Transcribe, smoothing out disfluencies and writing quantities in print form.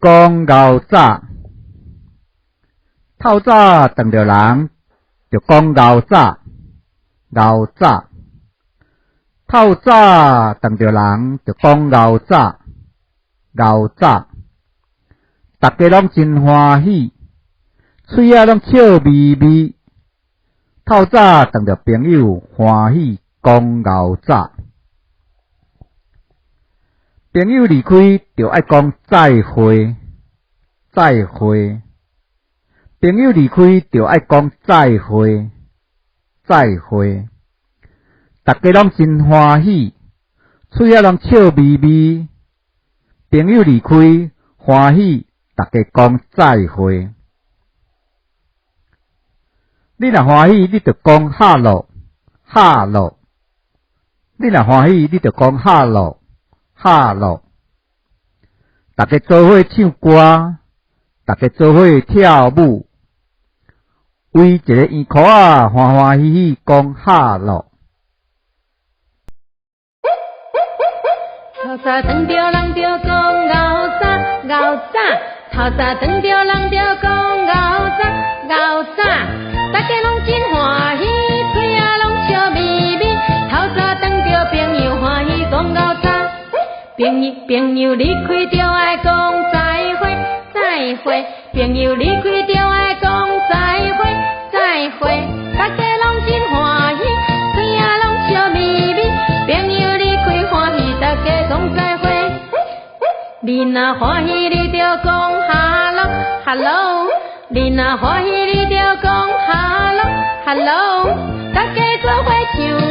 讲牛早，透早撞着人，就讲牛早，牛早。透早撞着人，就讲牛早，牛早。大家拢真欢喜，嘴仔拢笑眯眯。透早撞着朋友，欢喜讲牛早。朋友离开，就爱讲再会，再会。朋友离开，就爱讲再会，再会。大家拢真欢喜，嘴仔拢笑眯眯。朋友离开，欢喜，大家讲再会。你若欢喜，你就讲哈喽，哈喽。你若欢喜，你就讲哈喽，哈喽。大家做伙唱歌，大家做伙跳舞，为一个圆箍仔欢欢喜喜讲哈喽。透早撞着人就讲牛早，牛早。透早撞着人就讲牛早，牛早。大家拢真欢喜，嘴仔拢笑眯眯。透早撞着朋友，欢喜讲牛早。朋友离开就爱讲再会，再会。朋友离开就爱讲再会，再会。大家拢真欢喜，嘴仔拢笑眯眯。朋友离开欢喜，大家讲再会。你若欢喜，你就讲哈喽，哈喽。你若欢喜，你就讲哈喽，哈喽。大家做伙唱。